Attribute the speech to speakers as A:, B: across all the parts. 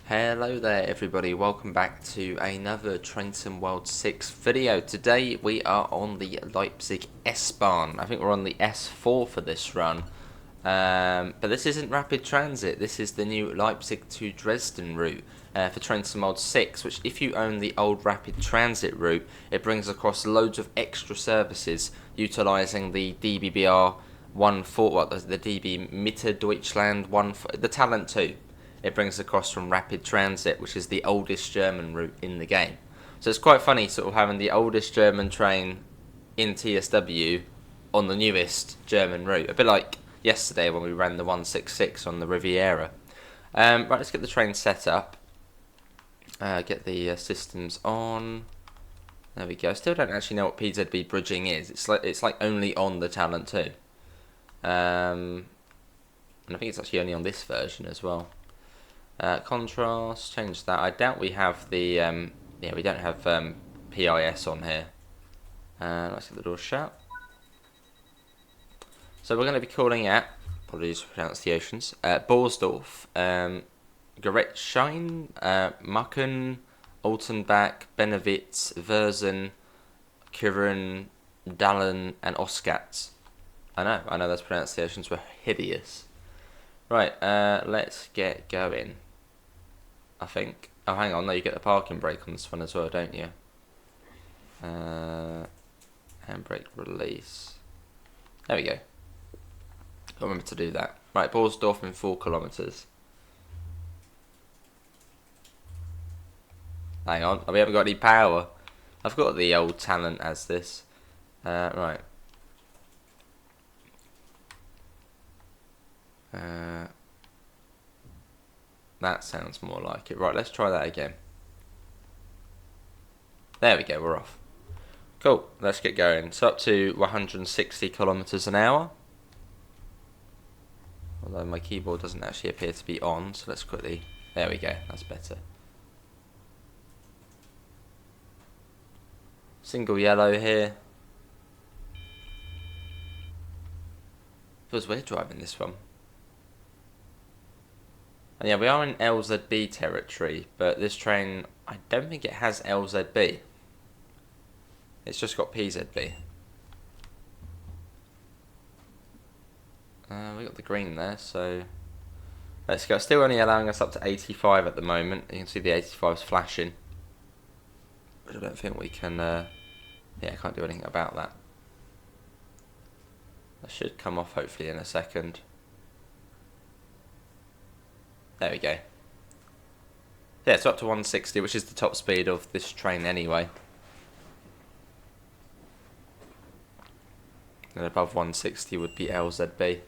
A: Hello there everybody, welcome back to another Train Sim World 6 video. Today we are on the Leipzig S-Bahn. I think we're on the S4 for this run. But this isn't rapid transit, this is the new Leipzig to Dresden route for Train Sim World 6, which if you own the old rapid transit route, it brings across loads of extra services utilising the DBBR 14, the DB Mitte Deutschland 1, the Talent 2. It brings across from Rapid Transit, which is the oldest German route in the game. So it's quite funny sort of having the oldest German train in TSW on the newest German route. A bit like yesterday when we ran the 166 on the Riviera. Right, let's get the train set up. Get the systems on. There we go. I still don't actually know what PZB bridging is. It's like only on the Talent 2. And I think it's actually only on this version as well. Contrast, change that. I doubt we have the, we don't have PIS on here. Let's get the door shut. So we're going to be calling at, apologies for pronunciations, Borsdorf, Geretschein, Mucken, Altenbach, Benevitz, Versen, Kirin, Dallin, and Oschatz. I know those pronunciations were hideous. Right, let's get going. I think. Oh, hang on. No, you get the parking brake on this one as well, don't you? Handbrake release. There we go. Got to remember to do that. Right, Borsdorf in 4 kilometres. Hang on. We haven't got any power. I've got the old Talent as this. Right. That sounds more like it. Right, let's try that again. There we go, we're off. Cool, let's get going. So up to 160 kilometers an hour. Although my keyboard doesn't actually appear to be on, so let's quickly... There we go, that's better. Single yellow here. Feels weird driving this one. And yeah, we are in LZB territory, but this train, I don't think it has LZB. It's just got PZB. We got the green there, so let's go. Still only allowing us up to 85 at the moment. You can see the 85's flashing. But I don't think we can, I can't do anything about that. That should come off hopefully in a second. There we go. Yeah, it's up to 160, which is the top speed of this train anyway. And above 160 would be LZB.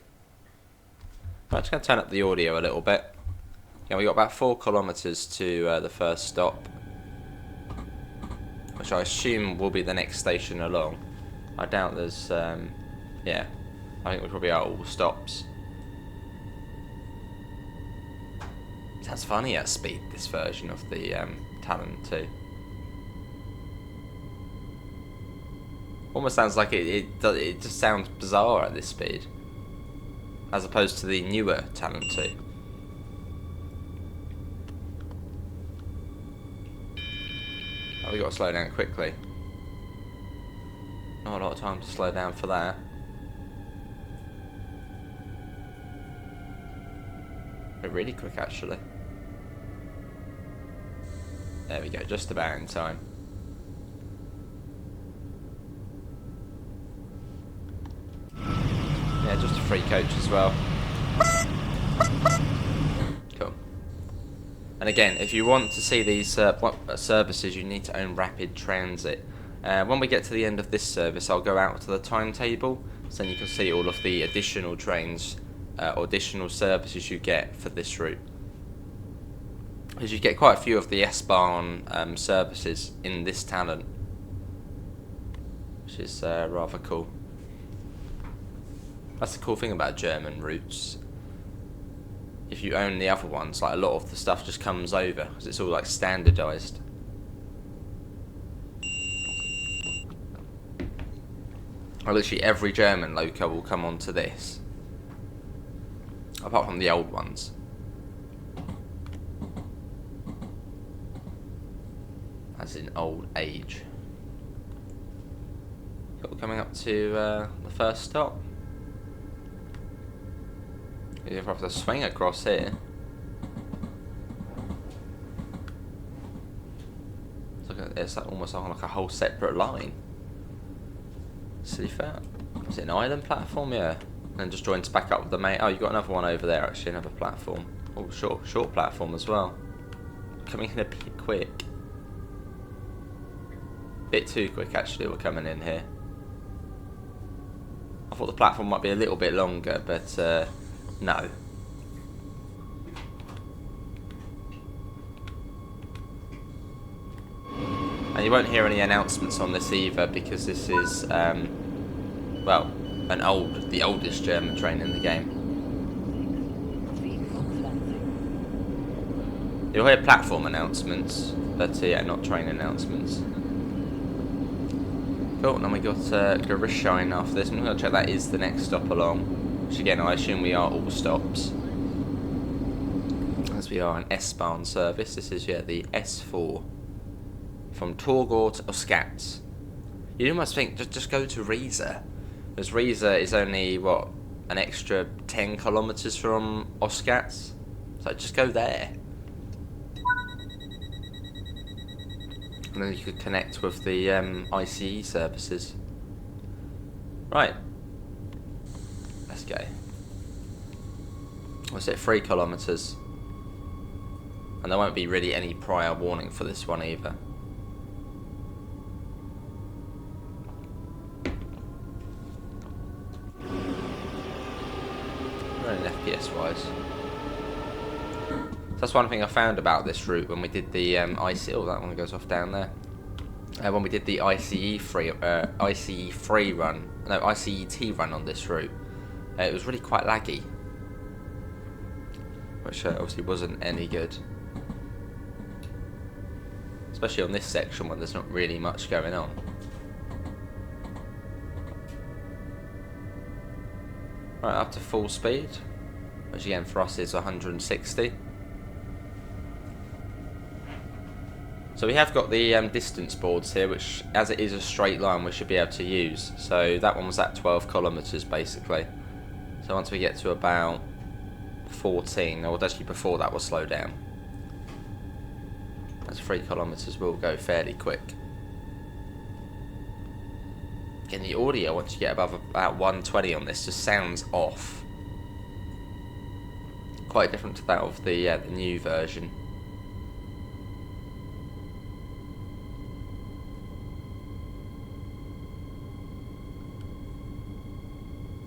A: I'm just going to turn up the audio a little bit. Yeah, we got about 4 kilometres to the first stop, which I assume will be the next station along. I doubt there's, I think we probably are all stops. Sounds funny at speed, this version of the Talent 2. Almost sounds like it just sounds bizarre at this speed, as opposed to the newer Talent 2. Oh, we got to slow down quickly. Not a lot of time to slow down for that. We're really quick actually. There we go, just about in time. Yeah, just a free coach as well. Cool. And again, if you want to see these services, you need to own Rapid Transit. When we get to the end of this service, I'll go out to the timetable, so then you can see all of the additional trains, or additional services you get for this route. As you get quite a few of the S-Bahn services in this Talent, which is rather cool. That's the cool thing about German routes. If you own the other ones, like a lot of the stuff just comes over, because it's all like standardised. Literally every German loco will come onto this, apart from the old ones. is in old age. Cool, coming up to the first stop. You have to swing across here. It's like almost on like a whole separate line. Silly fair. Is it an island platform? Yeah. And then just joins back up with the main. Oh, you've got another one over there actually, another platform. Oh, short platform as well. Coming in a bit quick. Bit too quick actually, we're coming in here. I thought the platform might be a little bit longer, but no. And you won't hear any announcements on this either, because this is, well, the oldest German train in the game. You'll hear platform announcements, but yeah, not train announcements. Cool, and then we got Gerishine after this. I'm going to check that is the next stop along, which again, I assume we are all stops, as we are an S-Bahn service. This is, yeah, the S4. From Torgau to Oschatz. You must think, just go to Riesa. Because Riesa is only, what, an extra 10 kilometres from Oschatz? So just go there. And then you could connect with the ICE services. Right. Let's go. What's it, 3 kilometres? And there won't be really any prior warning for this one either. FPS wise. So that's one thing I found about this route when we did the ICE. Oh, that one goes off down there. When we did the ICE free run, no, ICET run on this route, it was really quite laggy, which obviously wasn't any good, especially on this section when there's not really much going on. Right, up to full speed, which again for us is 160. So we have got the distance boards here, which, as it is a straight line, we should be able to use. So that one was at 12 kilometres basically. So once we get to about 14, or actually before that, we'll slow down. That's 3 kilometres will go fairly quick. Again, the audio, once you get above about 120 on this, just sounds off. Quite different to that of the new version.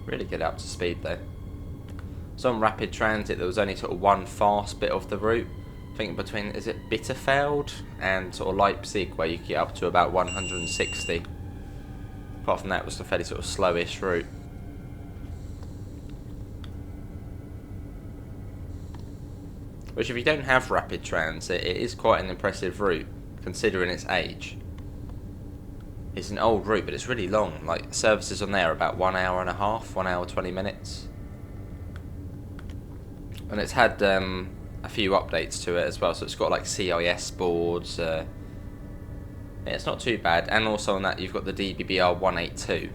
A: Really get up to speed though. So on rapid transit, there was only sort of one fast bit of the route. I think between, is it Bitterfeld and sort of Leipzig, where you get up to about 160. Apart from that, it was a fairly sort of slowish route. Which, if you don't have rapid transit, it is quite an impressive route, considering its age. It's an old route, but it's really long. Like, services on there are about 1 hour and a half, 1 hour 20 minutes. And it's had a few updates to it as well, so it's got like CIS boards. Yeah, it's not too bad, and also on that you've got the DBBR 182.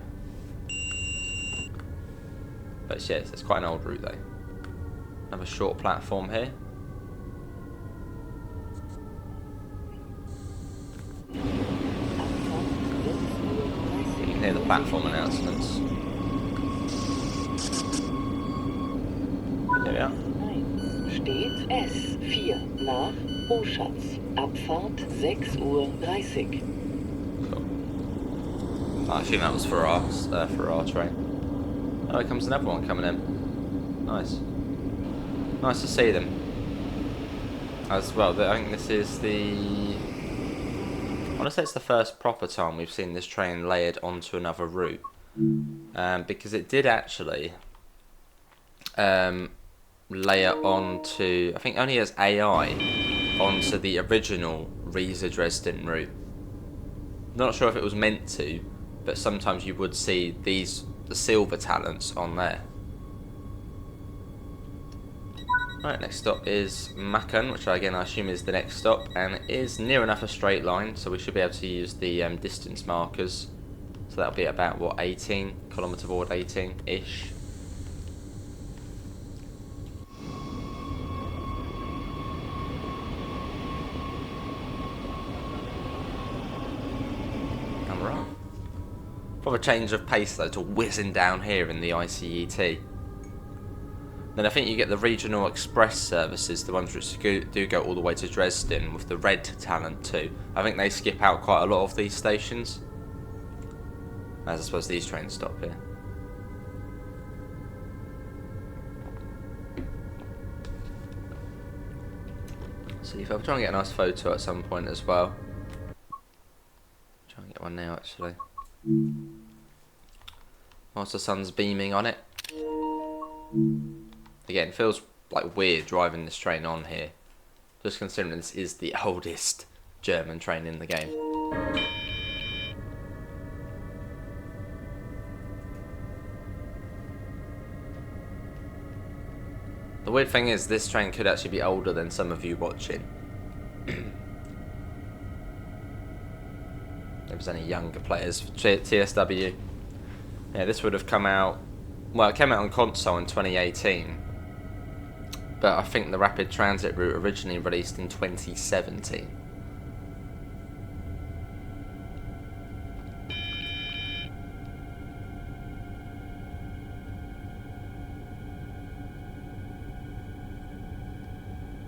A: But yes, it's quite an old route though. Another short platform here. You can hear the platform announcements. There we are.
B: Steht S4 nach Oschatz. Abfahrt 6:30 Uhr.
A: Cool. I assume that was for our train. Oh, here comes another one coming in. Nice. Nice to see them. As well, I think this is the... I want to say it's the first proper time we've seen this train layered onto another route. Because it did actually layer onto, I think only as AI, onto the original Leipzig Dresden route. Not sure if it was meant to, but sometimes you would see the silver talents on there. Right, next stop is Macken, which again I assume is the next stop, and it is near enough a straight line, so we should be able to use the distance markers. So that'll be about, what, 18? Kilometre board 18-ish. And we're on. Proper change of pace though to whizzing down here in the ICET. Then I think you get the regional express services, the ones which do go all the way to Dresden, with the red talent too. I think they skip out quite a lot of these stations, as I suppose these trains stop here. See if I'll try and get a nice photo at some point as well. Try and get one now actually. Whilst the sun's beaming on it. Again, it feels like weird driving this train on here, just considering this is the oldest German train in the game. The weird thing is, this train could actually be older than some of you watching. If there's any younger players for TSW. Yeah, this would have come out, well, it came out on console in 2018. But I think the rapid transit route originally released in 2017.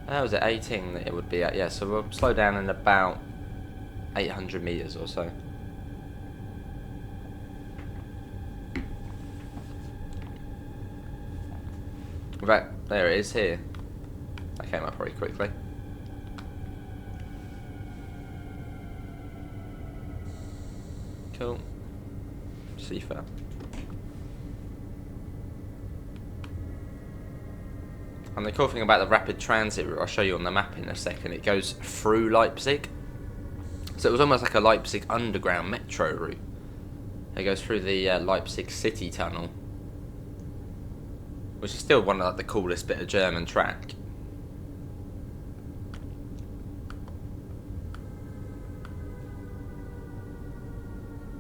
A: That was at 18 that it would be at, yeah, so we'll slow down in about 800 meters or so. Right, there it is here. That came up very quickly. Cool. Seafair. And the cool thing about the rapid transit route, I'll show you on the map in a second, it goes through Leipzig. So it was almost like a Leipzig underground metro route. It goes through the Leipzig city tunnel, which is still one of like, the coolest bit of German track.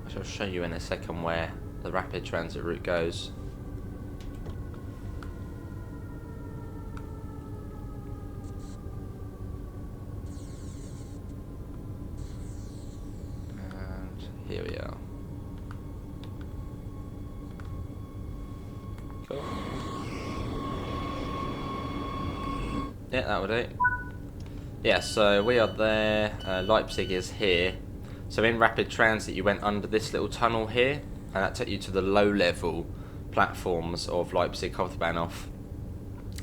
A: I shall show you in a second where the rapid transit route goes. And here we are. Cool. Yeah, that would do. Yeah, so we are there. Leipzig is here. So in rapid transit, you went under this little tunnel here, and that took you to the low-level platforms of Leipzig Hauptbahnhof.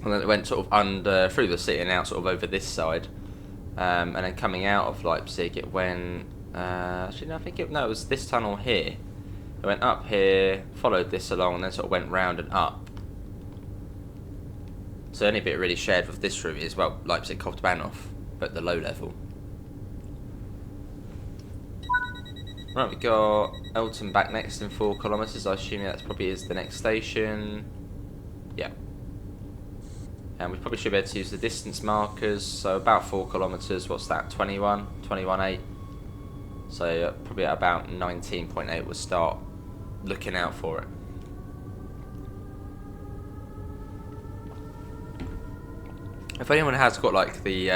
A: And then it went sort of under through the city and out sort of over this side. And then coming out of Leipzig, it went. Actually, no, it was this tunnel here. It went up here, followed this along, and then sort of went round and up. So the only bit really shared with this route is, well, Leipzig Hauptbahnhof, but the low level. Right, we got Elton back next in 4 kilometres. I assume that probably is the next station. Yeah. And we probably should be able to use the distance markers. So about 4 kilometres, what's that, 21.8. So probably at about 19.8 we'll start looking out for it. If anyone has got like the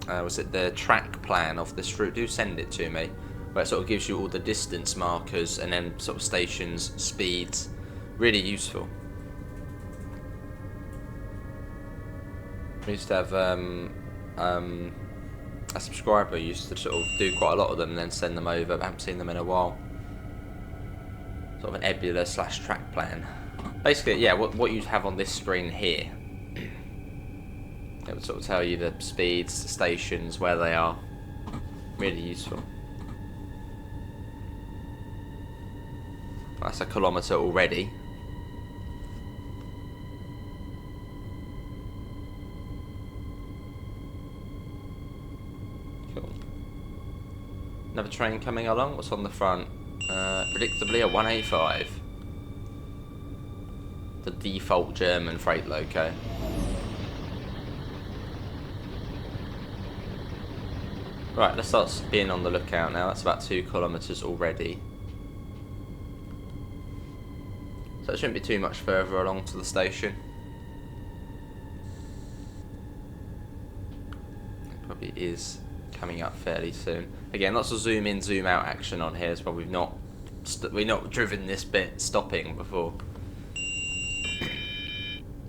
A: the track plan of this route, do send it to me, where it sort of gives you all the distance markers and then sort of stations, speeds. Really useful. We used to have a subscriber who used to sort of do quite a lot of them and then send them over, but I haven't seen them in a while. Sort of an Ebula/track plan. Basically, yeah, what you'd have on this screen here. It would sort of tell you the speeds, the stations, where they are. Really useful. That's a kilometre already. Cool. Another train coming along. What's on the front? Predictably a 185. The default German freight loco. Right, let's start being on the lookout now. That's about 2 kilometres already. So it shouldn't be too much further along to the station. It probably is coming up fairly soon. Again, lots of zoom in, zoom out action on here. It's probably we've not driven this bit stopping before.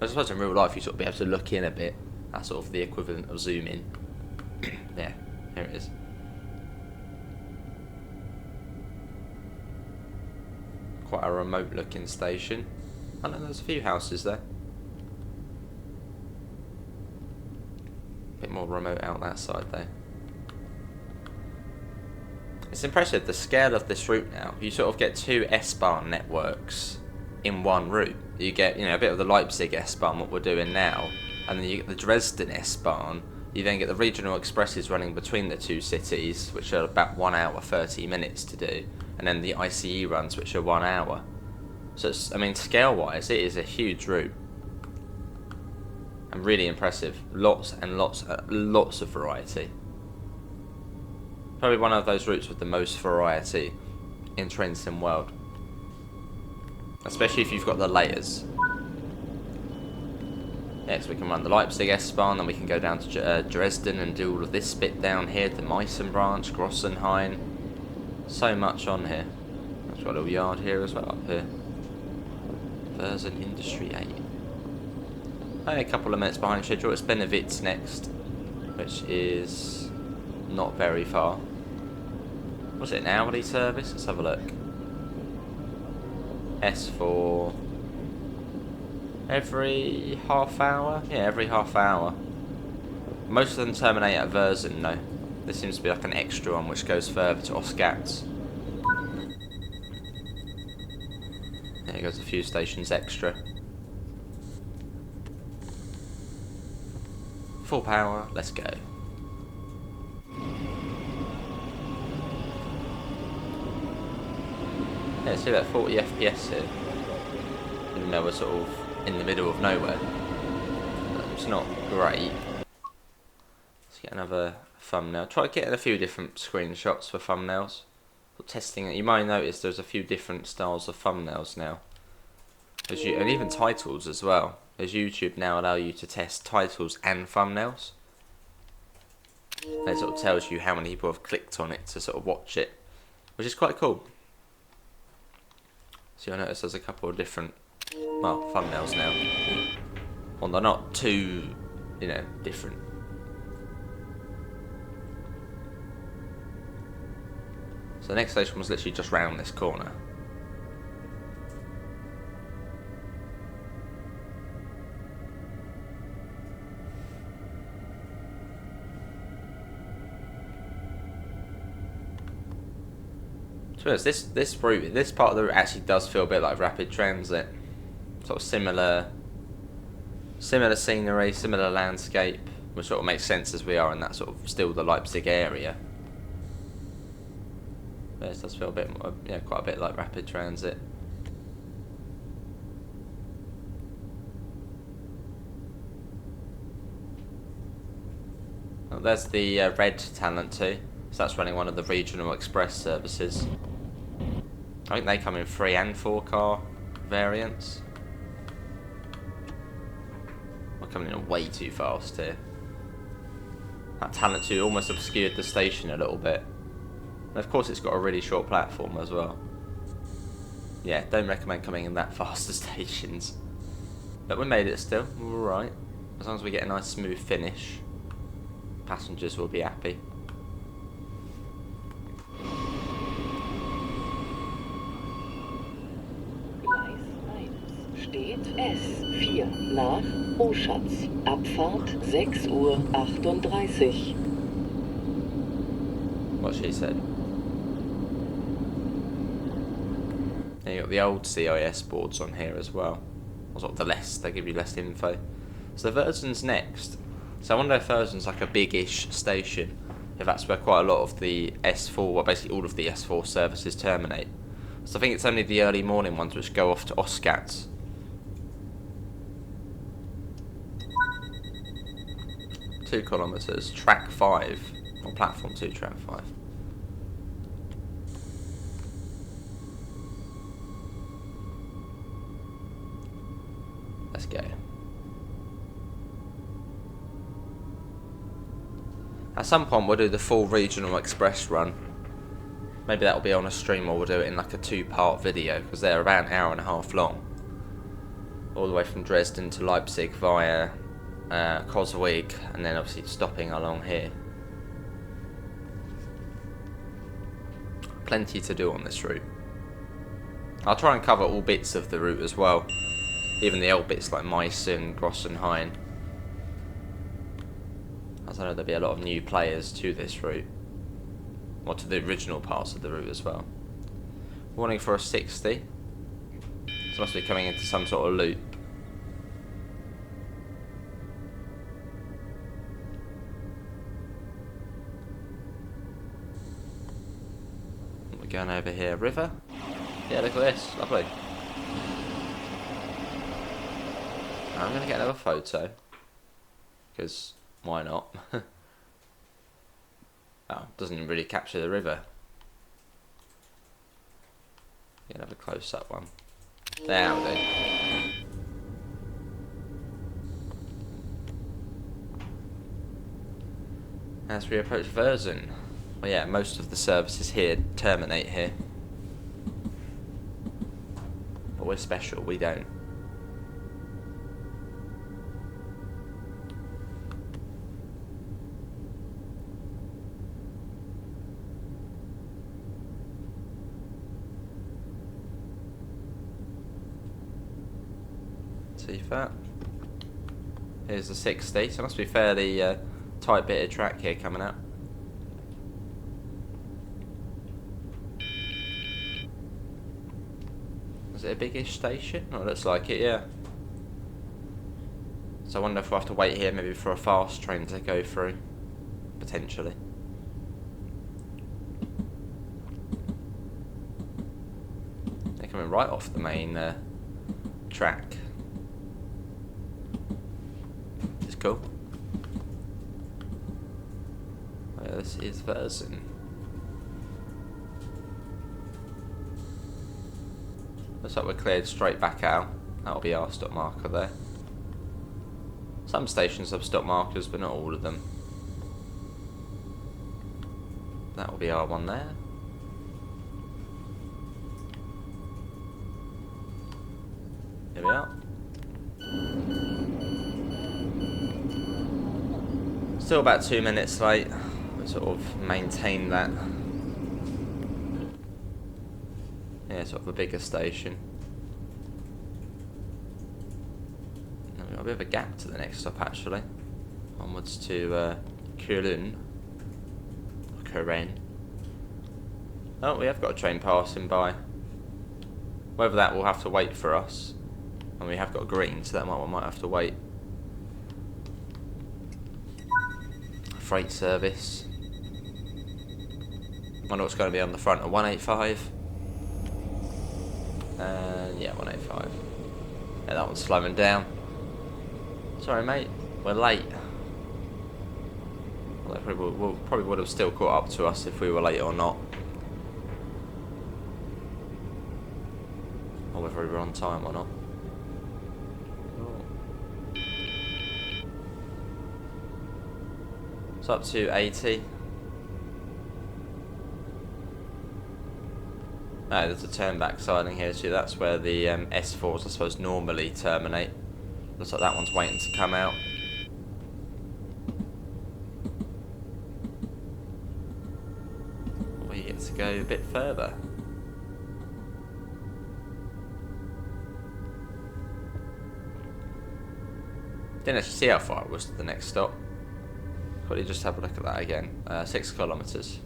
A: I suppose in real life you sort of be able to look in a bit. That's sort of the equivalent of zoom in. Yeah, here it is. Quite a remote looking station. I know there's a few houses there. A bit more remote out that side though. It's impressive the scale of this route now. You sort of get 2 S-Bahn networks in one route. You get, you know, a bit of the Leipzig S-Bahn, what we're doing now, and then you get the Dresden S-Bahn. You then get the regional expresses running between the 2 cities, which are about 1 hour 30 minutes to do, and then the ICE runs, which are 1 hour. So it's, I mean, scale-wise, it is a huge route, and really impressive. Lots and lots of variety. Probably one of those routes with the most variety in Trenton World. Especially if you've got the layers. Yeah, so we can run the Leipzig S-Bahn, then we can go down to Dresden and do all of this bit down here, the Meissen branch, Grossenhain. So much on here. That's got a little yard here as well, up here. Versen Industry 8. Only a couple of minutes behind schedule. It's Benevitz next, which is not very far. Was it an hourly service? Let's have a look. S4 every half hour? Yeah, every half hour. Most of them terminate at Versen though. This seems to be like an extra one which goes further to Oschatz. There goes a few stations extra. Full power, let's go. Yeah, see about 40 FPS here. Even though we're sort of in the middle of nowhere. It's not great. Let's get another thumbnail. Try getting a few different screenshots for thumbnails. Testing it. You might notice there's a few different styles of thumbnails now. And even titles as well. As YouTube now allow you to test titles and thumbnails. It sort of tells you how many people have clicked on it to sort of watch it. Which is quite cool. So you'll notice there's a couple of different, well, thumbnails now. Well, they're not too, you know, different. So the next station was literally just round this corner. To be honest, this route, this part of the route actually does feel a bit like rapid transit. Sort of similar scenery, similar landscape, which sort of makes sense as we are in that sort of still the Leipzig area. But it does feel a bit more, yeah, quite a bit like rapid transit. Well, there's the red Talent 2, so that's running one of the regional express services. I think they come in 3 and 4 car variants. We're coming in way too fast here. That Talent 2 almost obscured the station a little bit. And of course it's got a really short platform as well. Yeah, don't recommend coming in that fast to stations. But we made it still, we're alright. As long as we get a nice smooth finish, passengers will be happy.
B: Steht S4 nach Oschatz. Abfahrt 6:38 Uhr.
A: What she said. And you got the old CIS boards on here as well. Or sort of they give you less info. So Versen's next. So I wonder if Versen's like a big-ish station. If that's where quite a lot of the S4, well basically all of the S4 services terminate. So I think it's only the early morning ones which go off to Oschatz. 2 kilometres, track 5. Or platform 2, tram 5. Let's go. At some point we'll do the full regional express run. Maybe that'll be on a stream, or we'll do it in like a 2-part video, because they're about an hour and a half long. All the way from Dresden to Leipzig via Coswig, and then obviously stopping along here. Plenty to do on this route. I'll try and cover all bits of the route as well, even the old bits like Meissen, Grossenhain. As I know there'll be a lot of new players to this route, or to the original parts of the route as well. Warning for a 60. This must be coming into some sort of loop. We're going over here. River? Yeah, look at this. Lovely. I'm going to get another photo. Because, why not? Oh, doesn't really capture the river. Get another close-up one. There we go. As we approach Versen, well, yeah, most of the services here terminate here. But we're special, we don't. See that? Here's the 60, so it must be fairly tight bit of track here coming up. Is it a biggish station? Oh, it looks like it, yeah. So I wonder if we'll have to wait here maybe for a fast train to go through. Potentially. They're coming right off the main track. It's cool. Oh, yeah, this is Versen. Looks like we're cleared straight back out. That'll be our stop marker there. Some stations have stop markers, but not all of them. That'll be our one there. Here we are. Still about 2 minutes late. We sort of maintain that. Yeah, sort of a bigger station. And we've got a bit of a gap to the next stop actually. Onwards to Köln. Or Köln. Oh, we have got a train passing by. Whether that will have to wait for us. And we have got green, so that might have to wait. Freight service. Wonder what's going to be on the front of 185. And yeah, 185. Yeah, that one's slowing down. Sorry, mate, we're late. Well, they probably would have still caught up to us if we were late or not. Or whether we were on time or not. It's up to 80. No, there's a turn back siding here, so that's where the S4s, I suppose, normally terminate. Looks like that one's waiting to come out. We get to go a bit further. Didn't actually see how far it was to the next stop. Quickly just have a look at that again. 6 kilometres.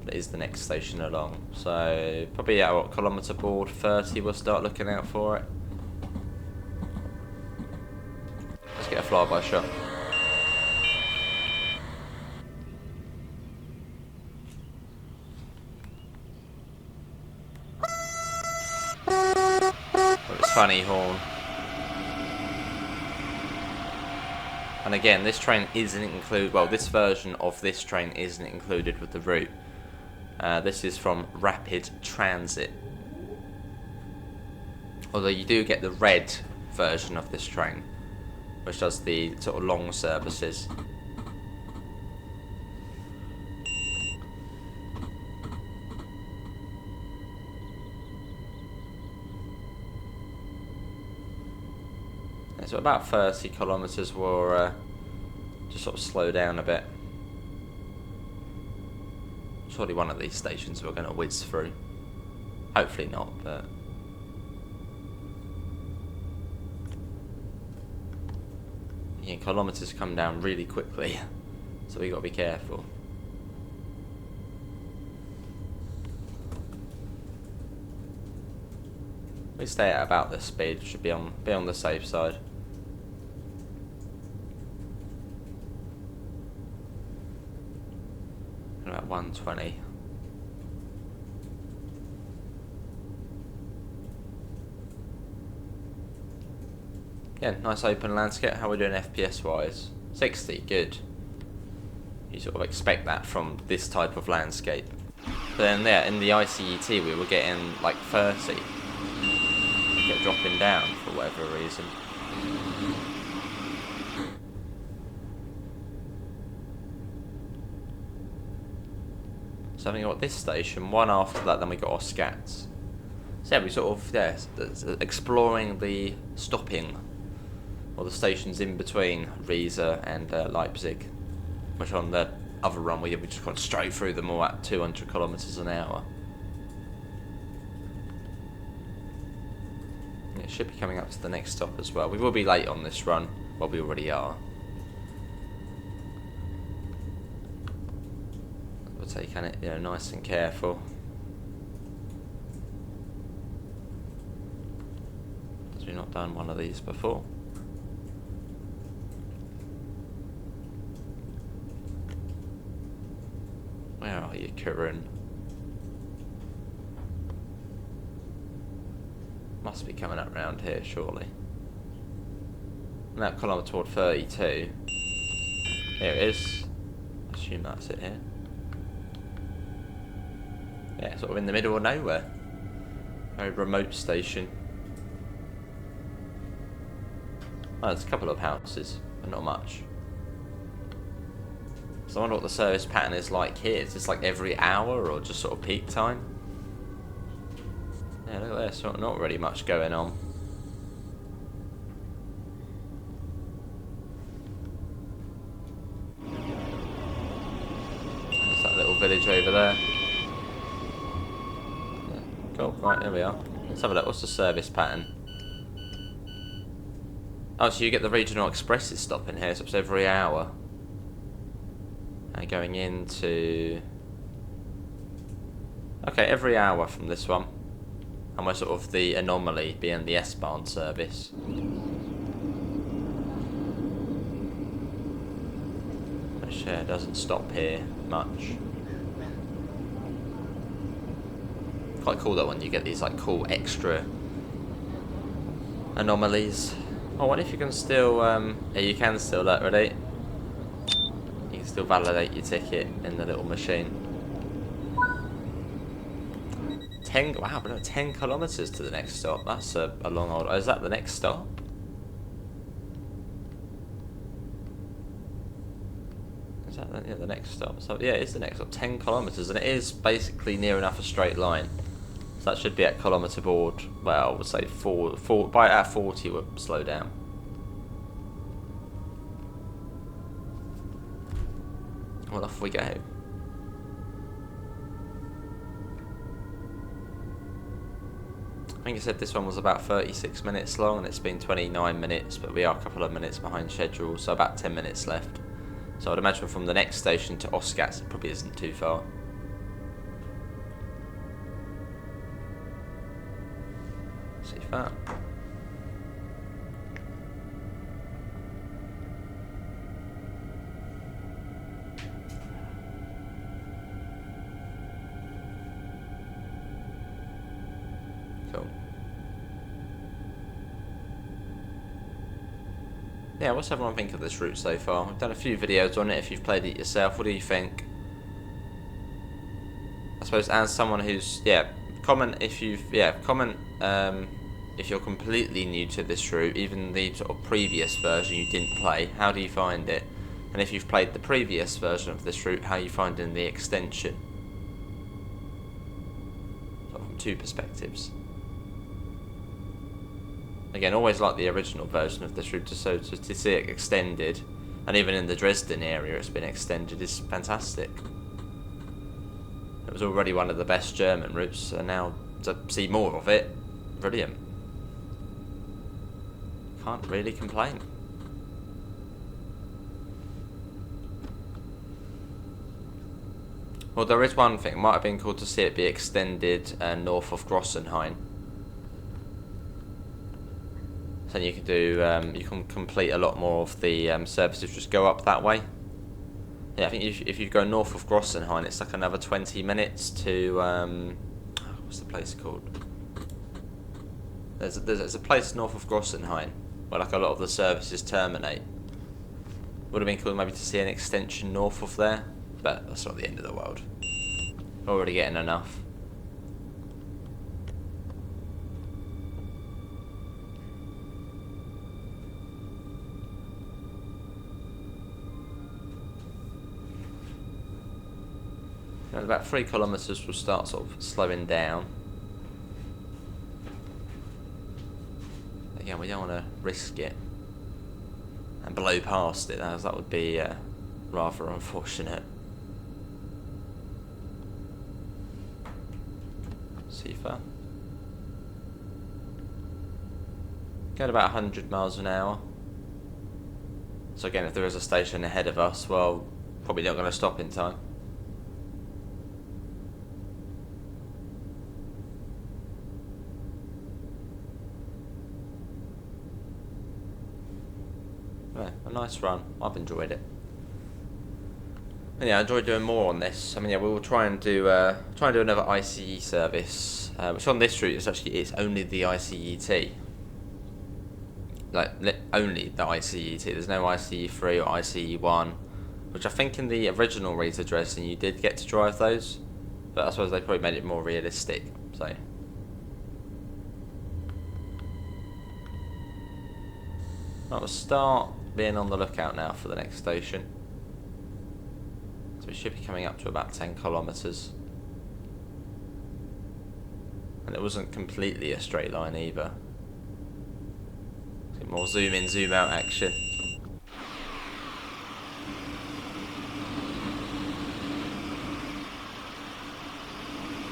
A: That is the next station along. So probably at what, kilometre board 30 we'll start looking out for it. Let's get a flyby shot. Oh, it's funny horn. And again, this train isn't included, well, this version of this train isn't included with the route. This is from Rapid Transit. Although you do get the red version of this train, which does the sort of long services. So about 30 kilometres will just sort of slow down a bit. Surely one of these stations we're going to whiz through. Hopefully not, but... yeah, kilometres come down really quickly, so we got to be careful. We stay at about this speed, should be on the safe side. About 120. Yeah, nice open landscape. How are we doing FPS wise? 60, good. You sort of expect that from this type of landscape. But then yeah, in the ICET we were getting like 30. We kept dropping down for whatever reason. So I think we got this station, one after that, then we got Oschatz. So yeah, we sort of, yeah, exploring the stopping, or the stations in between Riese and Leipzig, which on the other run we just got straight through them all at 200 kilometers an hour. It should be coming up to the next stop as well. We will be late on this run, well we already are. Taking it, you know, nice and careful. Because we've not done one of these before. Where are you, Karen? Must be coming up round here, surely. Now kilometre toward 32. Here it is. I assume that's it here. Yeah, sort of in the middle of nowhere. Very remote station. Oh, there's a couple of houses, but not much. So I wonder what the service pattern is like here. Is this like every hour or just sort of peak time? Yeah, look at this. Not really much going on. There's that little village over there. Cool, right, there we are. Let's have a look, what's the service pattern? Oh, so you get the regional expresses stopping here, so it's every hour. And going into... okay, every hour from this one. And we're sort of the anomaly being the S-Bahn service. Which doesn't stop here much. Quite cool though when you get these like cool extra anomalies. Oh, what if you can still yeah, you can still look, ready? You can still validate your ticket in the little machine. 10, wow, but no, 10 kilometers to the next stop. That's a long old. Oh, is that the next stop? Is that yeah, the next stop? So yeah, it's the next stop. 10 kilometers, and it is basically near enough a straight line. So that should be at kilometre board, well, I would say 4, by at 40 would slow down. Well, off we go. I think it said this one was about 36 minutes long and it's been 29 minutes, but we are a couple of minutes behind schedule, so about 10 minutes left. So I'd imagine from the next station to Oschatz it probably isn't too far. See that. Cool. Yeah, what's everyone think of this route so far? I've done a few videos on it. If you've played it yourself, what do you think? I suppose as someone who's comment if you've comment if you're completely new to this route, even the sort of previous version you didn't play, how do you find it? And if you've played the previous version of this route, how you finding the extension? Sort of from two perspectives. Again, always like the original version of this route, just to see it extended, and even in the Dresden area it's been extended, is fantastic. It was already one of the best German routes, and now to see more of it, brilliant. Can't really complain. Well, there is one thing. It might have been cool to see it be extended north of Grossenhain. So you can do, you can complete a lot more of the services. Just go up that way. Yeah, I think if you go north of Grossenhain, it's like another 20 minutes to what's the place called? There's a place north of Grossenhain where like a lot of the services terminate. Would have been cool maybe to see an extension north of there, but that's not the end of the world. Already getting enough. At about 3 kilometres we'll start sort of slowing down. Again, we don't want to risk it and blow past it, as that would be rather unfortunate. Seafa. Going about 100 miles an hour. So again, if there is a station ahead of us, well, probably not going to stop in time. Yeah, a nice run. I've enjoyed it. And yeah, I enjoy doing more on this. I mean, yeah, we will try and do another ICE service, which on this route is actually only the ICET. Like only the ICET. There's no ICE3 or ICE1, which I think in the original Leipzig Dresden you did get to drive those, but I suppose they probably made it more realistic. So. Right, we'll start being on the lookout now for the next station. So we should be coming up to about 10 kilometres. And it wasn't completely a straight line either. More zoom in, zoom out action.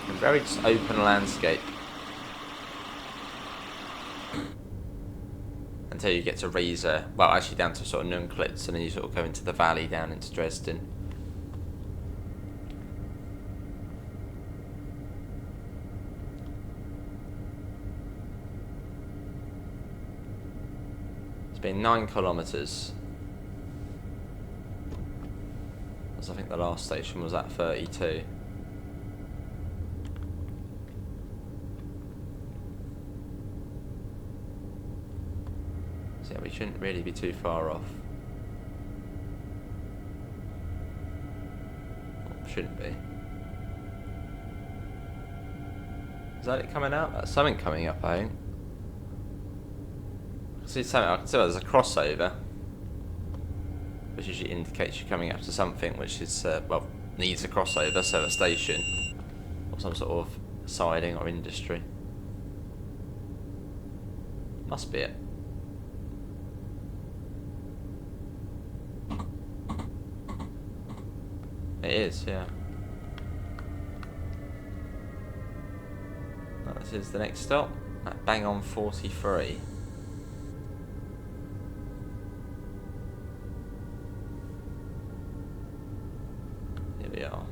A: A very just open landscape. Until you get to Riese, well actually down to sort of Nunklitz, and then you sort of go into the valley down into Dresden. It's been 9 kilometres. As I think the last station was at 32. So yeah, we shouldn't really be too far off. Well, shouldn't be. Is that it coming out? That's something coming up, I think. I can see there's a crossover, which usually indicates you're coming up to something which is, well, needs a crossover, so a station, or some sort of siding or industry. Must be it. It is, yeah. Right, this is the next stop, at bang on 43. Here we are.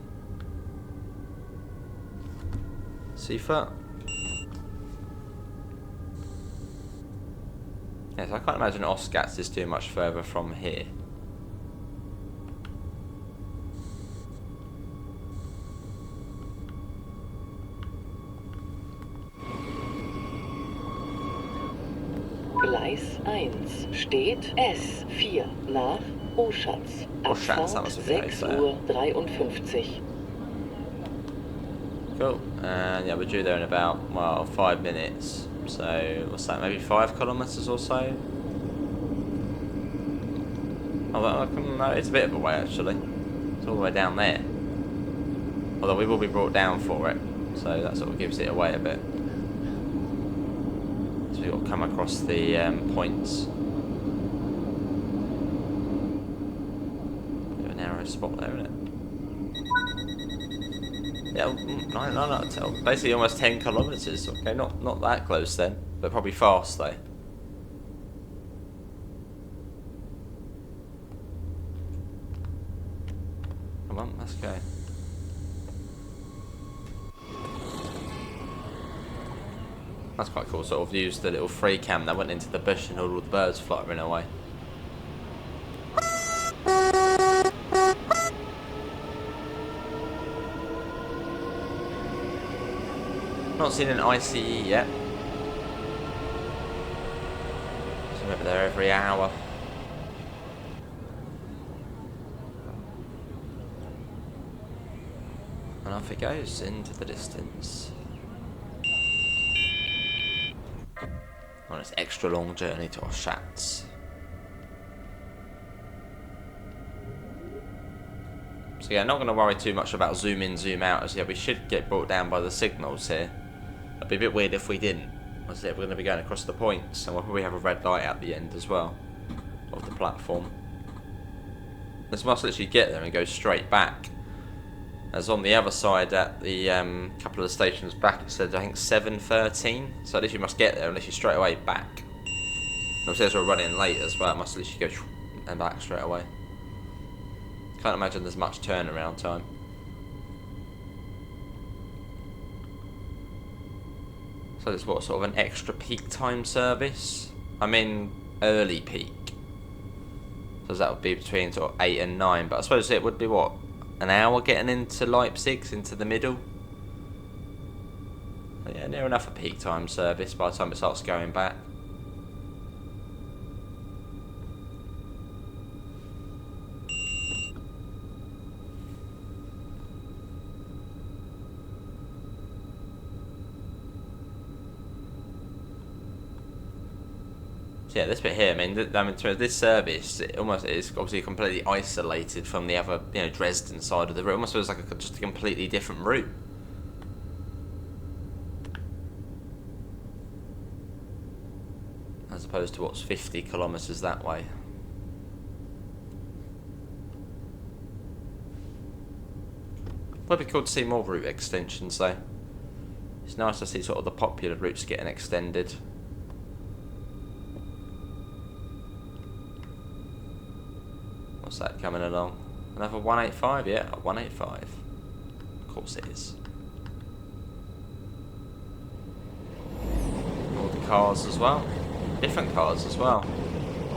A: Seafoot. Yes, I can't imagine Oschatz is too much further from here.
B: Gleis 1 steht S4 nach Oschatz.
A: Oschatz, that
B: Abfahrt
A: must be how you say it.
B: 6:53 Uhr.
A: Cool. And yeah, we're due there in about, well, 5 minutes. So, what's that, maybe 5 kilometres or so? Although, no, it's a bit of a way actually. It's all the way down there. Although we will be brought down for it. So that sort of gives it away a bit. So we've got to come across the points. Bit of a narrow spot there, isn't it? Yeah, no, basically almost 10 kilometres. Okay, not that close then, but probably fast though. Come on, let's go. That's quite cool. Sort of used the little free cam that went into the bush and all the birds fluttering away. Not seen an ICE yet. So I'm over there every hour. And off it goes into the distance. On its extra long journey to Oschatz. So yeah, not going to worry too much about zoom in, zoom out, as yeah, we should get brought down by the signals here. It'd be a bit weird if we didn't. As I said, we're going to be going across the points, and we'll probably have a red light at the end as well of the platform. This must literally get there and go straight back. As on the other side at the couple of the stations back, it said I think 7:13. So at least you must get there unless you straight away back. And obviously as we're running late as well, it must literally go and back straight away. Can't imagine there's much turnaround time. So it's what, sort of an extra peak time service? I mean early peak. So that would be between sort of 8 and 9, but I suppose it would be what? An hour getting into Leipzig, into the middle? Yeah, near enough a peak time service by the time it starts going back. Yeah, this bit here, I mean, this service, it almost is obviously completely isolated from the other, Dresden side of the route. It almost feels like just a completely different route. As opposed to what's 50 kilometres that way. Would be cool to see more route extensions though. It's nice to see sort of the popular routes getting extended. What's that coming along? Another 185, yeah, 185. Of course it is. All the cars as well. Different cars as well.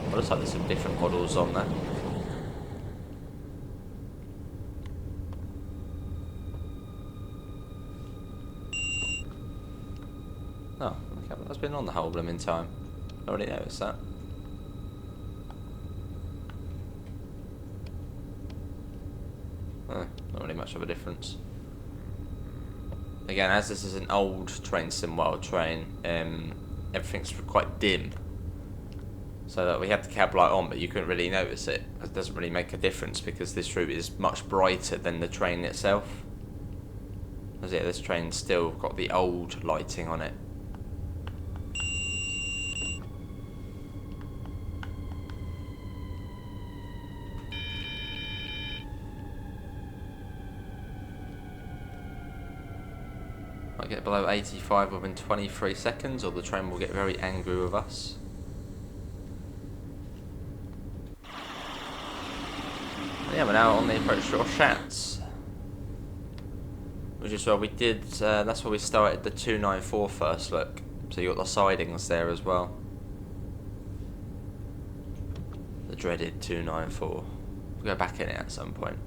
A: It looks like there's some different models on there. Oh, okay, that's been on the whole blooming time. I already noticed that. Not really much of a difference. Again, as this is an old train sim world train, everything's quite dim. So that we had the cab light on, but you couldn't really notice it. It doesn't really make a difference because this route is much brighter than the train itself. As yeah, this train's still got the old lighting on it. Might get below 85 within 23 seconds, or the train will get very angry with us. Yeah, we're now on the approach to Oschatz, which is where we did, that's where we started the 294 first look. So you got the sidings there as well. The dreaded 294. We'll go back in it at some point.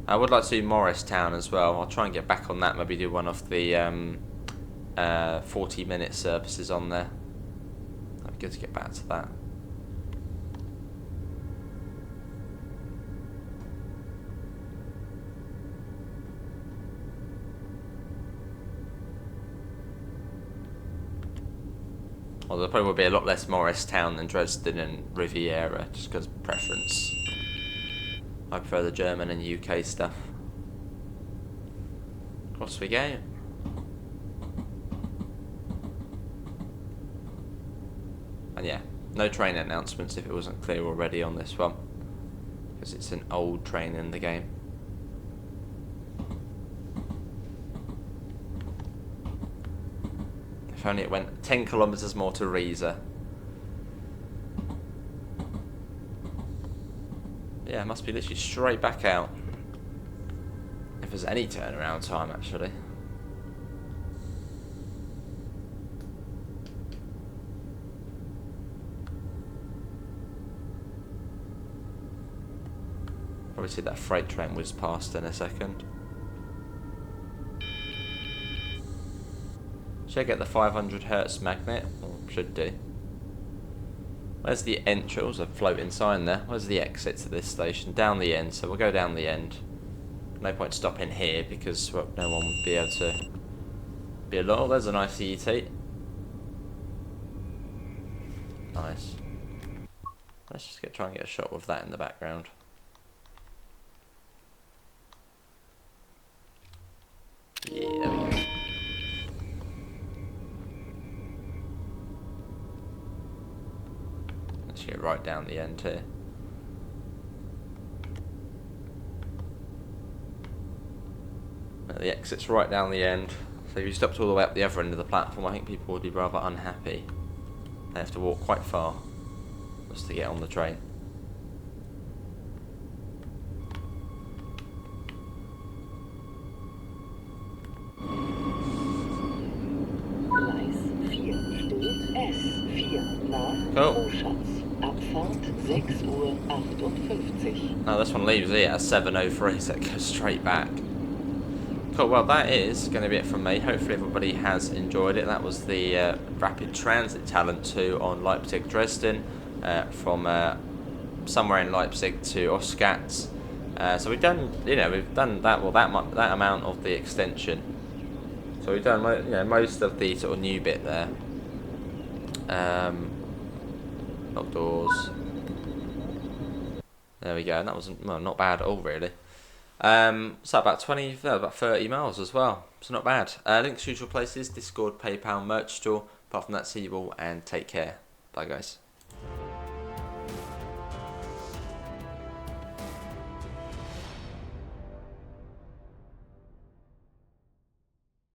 A: I would like to do Morristown as well. I'll try and get back on that, maybe do one of the 40-minute services on there. That'd be good to get back to that. Well, there probably will be a lot less Morristown than Dresden and Riviera, just because preference. I prefer the German and UK stuff. Across we go. And yeah, no train announcements if it wasn't clear already on this one, because it's an old train in the game. If only it went 10 kilometres more to Riesa. Yeah, it must be literally straight back out. If there's any turnaround time, actually. Probably see that freight train whiz past in a second. Should I get the 500 Hertz magnet? Or should do. Where's the entrance? A floating sign there. Where's the exit to this station? Down the end, so we'll go down the end. No point stopping here because well, no one would be able to be along. Oh, there's an ICET. Nice. Let's just try and get a shot with that in the background. Yeah, there we go. Let's get right down the end here. The exit's right down the end. So if you stopped all the way up the other end of the platform, I think people would be rather unhappy. They have to walk quite far just to get on the train.
B: Gleis 4 steht S4 nach
A: Cool.
B: Oschatz. Abfahrt 6:58 Uhr.
A: Now this one leaves here at 7:03, so it goes straight back. Cool, well that is going to be it from me. Hopefully everybody has enjoyed it. That was the Rapid Transit Talent 2 on Leipzig Dresden, from somewhere in Leipzig to Oschatz. So we've done, we've done that, well that amount of the extension. So we've done, most of the sort of new bit there. Locked doors. There we go, and that wasn't, well, not bad at all really. So about 30 miles as well, so not bad. Links to usual places: Discord, PayPal, merch store. Apart from that, see you all and take care. Bye guys.